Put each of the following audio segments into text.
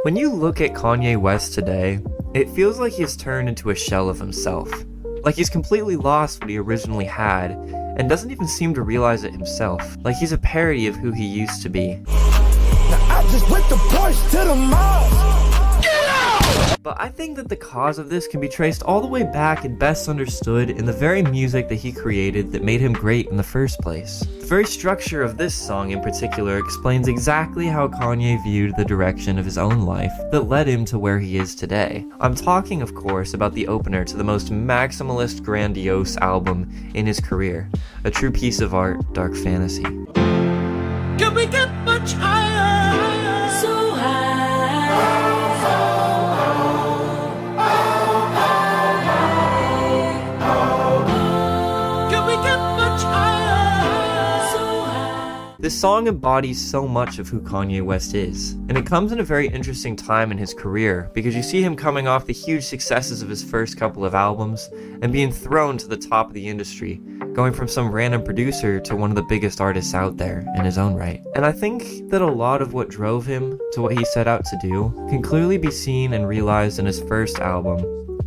When you look at Kanye West today, it feels like he's turned into a shell of himself. Like he's completely lost what he originally had, and doesn't even seem to realize it himself. Like he's a parody of who he used to be. Now I just went the Porsche to the mall. But I think that the cause of this can be traced all the way back and best understood in the very music that he created that made him great in the first place. The very structure of this song in particular explains exactly how Kanye viewed the direction of his own life that led him to where he is today. I'm talking, of course, about the opener to the most maximalist, grandiose album in his career, a true piece of art, Dark Fantasy. Can we get much higher? So high. This song embodies so much of who Kanye West is, and it comes in a very interesting time in his career because you see him coming off the huge successes of his first couple of albums and being thrown to the top of the industry, going from some random producer to one of the biggest artists out there in his own right. And I think that a lot of what drove him to what he set out to do can clearly be seen and realized in his first album,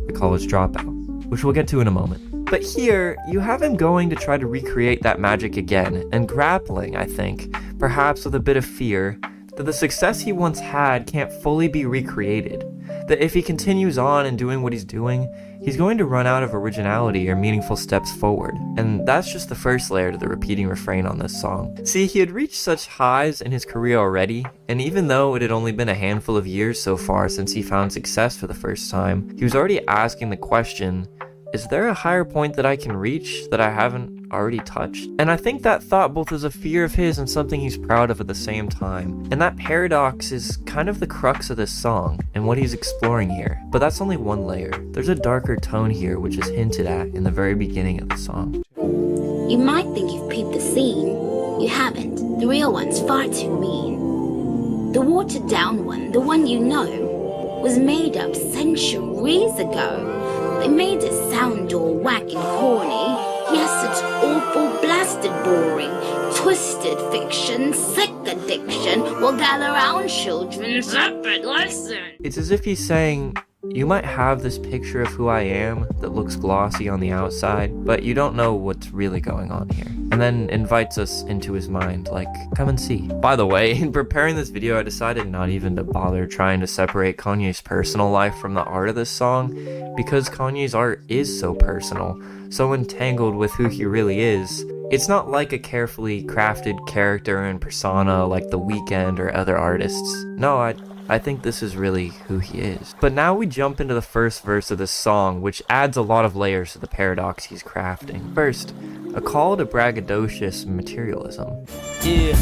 The College Dropout, which we'll get to in a moment. But here, you have him going to try to recreate that magic again, and grappling, I think, perhaps with a bit of fear, that the success he once had can't fully be recreated. That if he continues on and doing what he's doing, he's going to run out of originality or meaningful steps forward. And that's just the first layer to the repeating refrain on this song. See, he had reached such highs in his career already, and even though it had only been a handful of years so far since he found success for the first time, he was already asking the question, is there a higher point that I can reach that I haven't already touched? And I think that thought both is a fear of his and something he's proud of at the same time. And that paradox is kind of the crux of this song and what he's exploring here. But that's only one layer. There's a darker tone here which is hinted at in the very beginning of the song. You might think you've peeped the scene. You haven't. The real one's far too mean. The watered down one, the one you know, was made up centuries ago. They made it sound all whack and corny. Yes, it's awful, blasted, boring, twisted fiction, sick addiction. Will gather round children, separate lesson. It's as if he's saying, you might have this picture of who I am that looks glossy on the outside, but you don't know what's really going on here. And then invites us into his mind, like, come and see. By the way, in preparing this video, I decided not even to bother trying to separate Kanye's personal life from the art of this song, because Kanye's art is so personal, so entangled with who he really is. It's not like a carefully crafted character and persona like The Weeknd or other artists. No, I think this is really who he is. But now we jump into the first verse of this song, which adds a lot of layers to the paradox he's crafting. First, a call to braggadocious materialism. Yeah,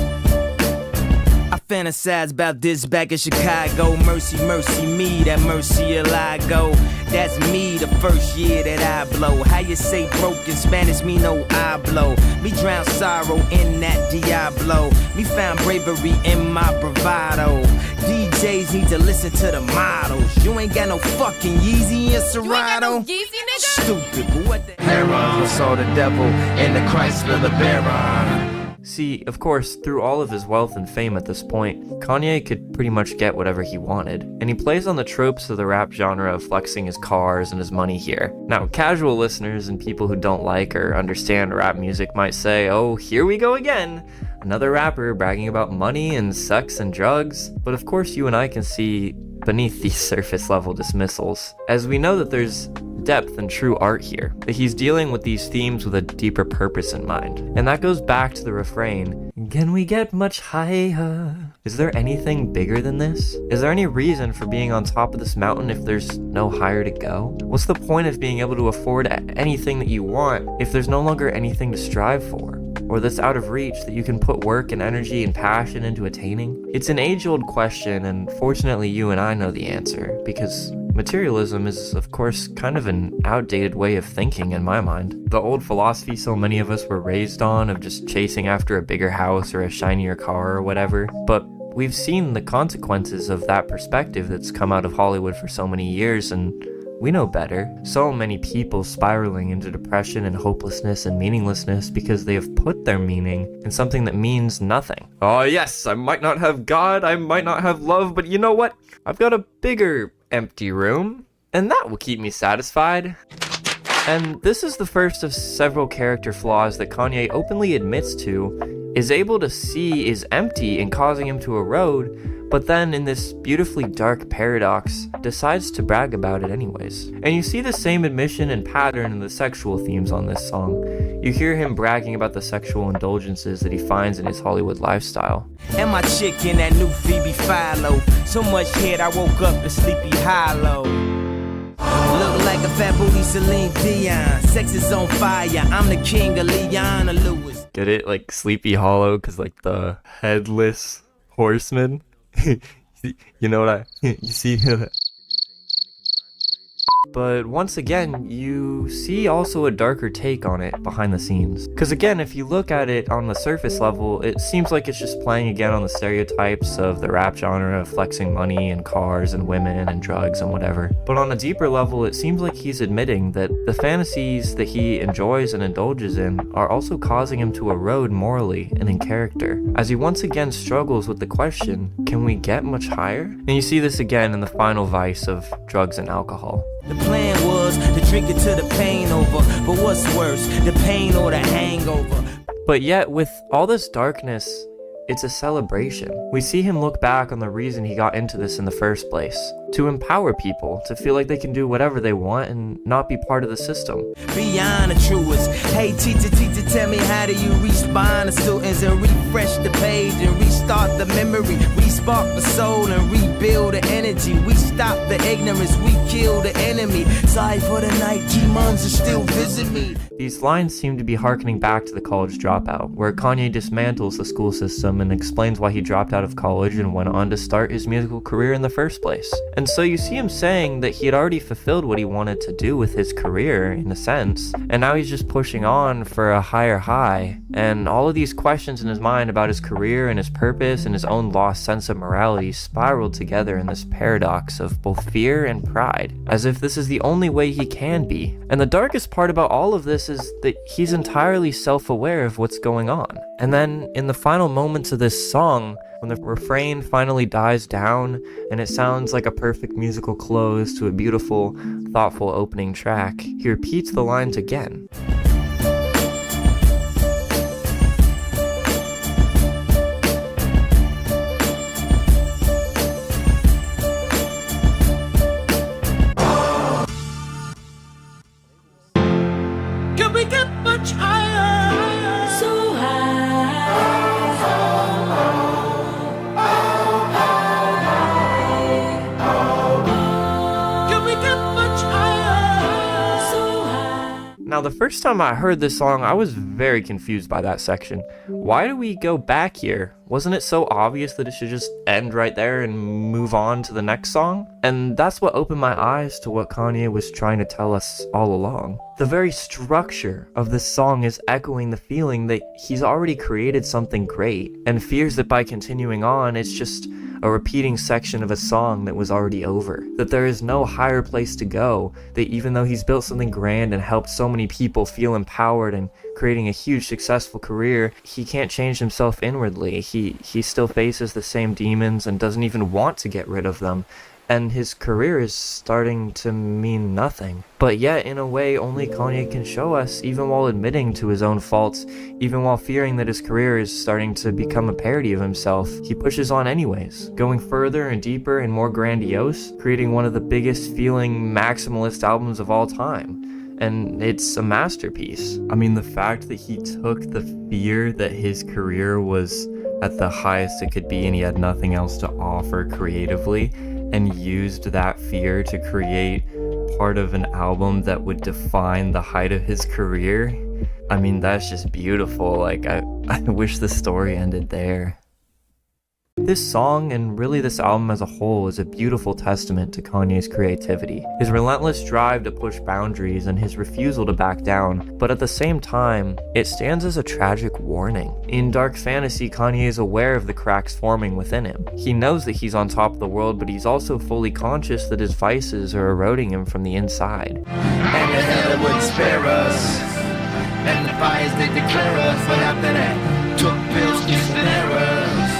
I fantasize about this back in Chicago. Mercy, mercy me, that mercy I go. That's me the first year that I blow. How you say broke in Spanish, me no I blow. Me drown sorrow in that Diablo. Me found bravery in my bravado. DJs need to listen to the models. You ain't got no fucking Yeezy and Serato. You ain't got no Yeezy, nigga? Stupid, but what the hell? Saw the devil in the Chrysler LeBaron. See, of course, through all of his wealth and fame at this point, Kanye could pretty much get whatever he wanted, and he plays on the tropes of the rap genre of flexing his cars and his money here. Now, casual listeners and people who don't like or understand rap music might say, oh, here we go again, another rapper bragging about money and sex and drugs. But of course, you and I can see beneath these surface level dismissals, as we know that there's depth and true art here, that he's dealing with these themes with a deeper purpose in mind. And that goes back to the refrain, can we get much higher? Is there anything bigger than this? Is there any reason for being on top of this mountain if there's no higher to go? What's the point of being able to afford anything that you want if there's no longer anything to strive for? Or that's out of reach that you can put work and energy and passion into attaining? It's an age-old question, and fortunately you and I know the answer, because materialism is, of course, kind of an outdated way of thinking in my mind. The old philosophy so many of us were raised on of just chasing after a bigger house or a shinier car or whatever, but we've seen the consequences of that perspective that's come out of Hollywood for so many years, and We know better. So many people spiraling into depression and hopelessness and meaninglessness because they have put their meaning in something that means nothing. Oh yes, I might not have God, I might not have love, but you know what? I've got a bigger empty room, and that will keep me satisfied. And this is the first of several character flaws that Kanye openly admits to, is able to see is empty and causing him to erode, but then in this beautifully dark paradox, decides to brag about it anyways. And you see the same admission and pattern in the sexual themes on this song. You hear him bragging about the sexual indulgences that he finds in his Hollywood lifestyle. And my chick in that new Phoebe Philo. So much head I woke up in Sleepy Hollow. Look like a fat booty Celine Dion. Sex is on fire, I'm the king of Leona Lewis. Get it? Like Sleepy Hollow, cause like the headless horseman. You know what you see? But once again, you see also a darker take on it behind the scenes. Because again, if you look at it on the surface level, it seems like it's just playing again on the stereotypes of the rap genre of flexing money and cars and women and drugs and whatever. But on a deeper level, it seems like he's admitting that the fantasies that he enjoys and indulges in are also causing him to erode morally and in character, as he once again struggles with the question, can we get much higher? And you see this again in the final vice of drugs and alcohol. The plan was to drink it till the pain over. But what's worse, the pain or the hangover? But yet, with all this darkness, it's a celebration. We see him look back on the reason he got into this in the first place. To empower people, to feel like they can do whatever they want and not be part of the system. Beyond the truest. Hey teacher, tell me how do you respond to students and refresh the page and restart the memory, respark the soul and rebuild the energy. We stop the ignorance, we kill the enemy. Sorry for the night, demons are still visiting me. These lines seem to be harkening back to the college dropout, where Kanye dismantles the school system and explains why he dropped out of college and went on to start his musical career in the first place. And so you see him saying that he had already fulfilled what he wanted to do with his career, in a sense, and now he's just pushing on for a higher high. And all of these questions in his mind about his career and his purpose and his own lost sense of morality spiraled together in this paradox of both fear and pride, as if this is the only way he can be. And the darkest part about all of this is that he's entirely self-aware of what's going on. And then in the final moments of this song, when the refrain finally dies down and it sounds like a perfect musical close to a beautiful, thoughtful opening track, he repeats the lines again. Can we get much higher? So high. Can we get much higher? So high. Now, the first time I heard this song, I was very confused by that section. Why do we go back here? Wasn't it so obvious that it should just end right there and move on to the next song? And that's what opened my eyes to what Kanye was trying to tell us all along. The very structure of this song is echoing the feeling that he's already created something great, and fears that by continuing on, it's just a repeating section of a song that was already over. That there is no higher place to go, that even though he's built something grand and helped so many people feel empowered and creating a huge successful career, he can't change himself inwardly. He still faces the same demons and doesn't even want to get rid of them. And his career is starting to mean nothing. But yet, in a way, only Kanye can show us, even while admitting to his own faults, even while fearing that his career is starting to become a parody of himself, he pushes on anyways, going further and deeper and more grandiose, creating one of the biggest feeling maximalist albums of all time. And it's a masterpiece. I mean, the fact that he took the fear that his career was at the highest it could be and he had nothing else to offer creatively, and used that fear to create part of an album that would define the height of his career. I mean, that's just beautiful. Like, I wish the story ended there. This song, and really this album as a whole, is a beautiful testament to Kanye's creativity. His relentless drive to push boundaries and his refusal to back down, but at the same time, it stands as a tragic warning. In Dark Fantasy, Kanye is aware of the cracks forming within him. He knows that he's on top of the world, but he's also fully conscious that his vices are eroding him from the inside. And the hell would spare us, and the fires they declare us, but after that, took pills, kissed and errors,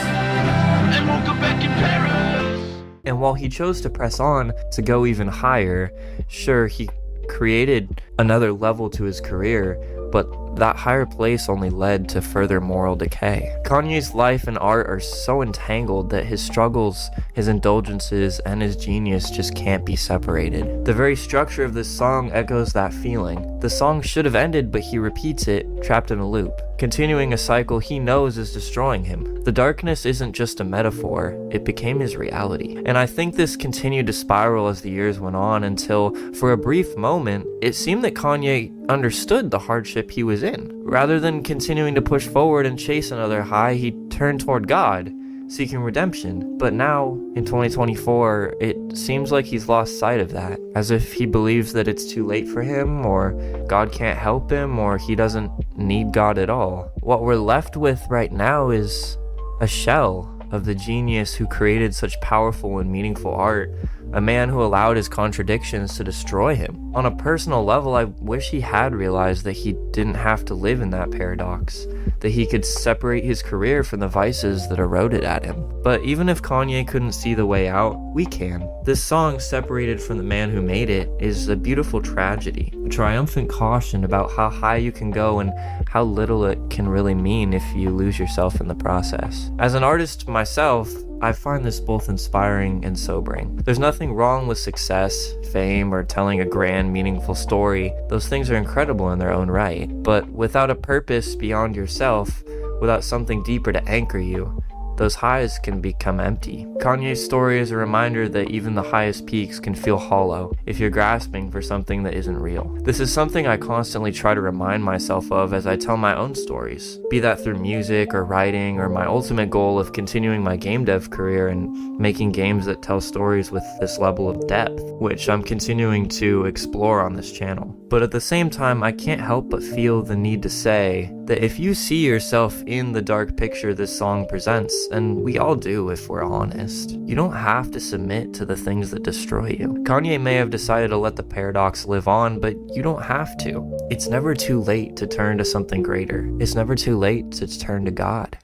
and woke up back in Paris. And while he chose to press on to go even higher, sure, he created another level to his career, but that higher place only led to further moral decay. Kanye's life and art are so entangled that his struggles, his indulgences, and his genius just can't be separated. The very structure of this song echoes that feeling. The song should have ended, but he repeats it, trapped in a loop, continuing a cycle he knows is destroying him. The darkness isn't just a metaphor, it became his reality. And I think this continued to spiral as the years went on until, for a brief moment, it seemed that Kanye understood the hardship he was in. Rather than continuing to push forward and chase another high, he turned toward God, seeking redemption. But now, in 2024, it seems like he's lost sight of that, as if he believes that it's too late for him, or God can't help him, or he doesn't need God at all. What we're left with right now is a shell of the genius who created such powerful and meaningful art, a man who allowed his contradictions to destroy him. On a personal level, I wish he had realized that he didn't have to live in that paradox, that he could separate his career from the vices that eroded at him. But even if Kanye couldn't see the way out, we can. This song, separated from the man who made it, is a beautiful tragedy, a triumphant caution about how high you can go and how little it can really mean if you lose yourself in the process. As an artist myself, I find this both inspiring and sobering. There's nothing wrong with success, fame, or telling a grand, meaningful story. Those things are incredible in their own right. But without a purpose beyond yourself, without something deeper to anchor you, those highs can become empty. Kanye's story is a reminder that even the highest peaks can feel hollow if you're grasping for something that isn't real. This is something I constantly try to remind myself of as I tell my own stories, be that through music or writing or my ultimate goal of continuing my game dev career and making games that tell stories with this level of depth, which I'm continuing to explore on this channel. But at the same time, I can't help but feel the need to say that if you see yourself in the dark picture this song presents, and we all do if we're honest, you don't have to submit to the things that destroy you. Kanye may have decided to let the paradox live on, but you don't have to. It's never too late to turn to something greater. It's never too late to turn to God.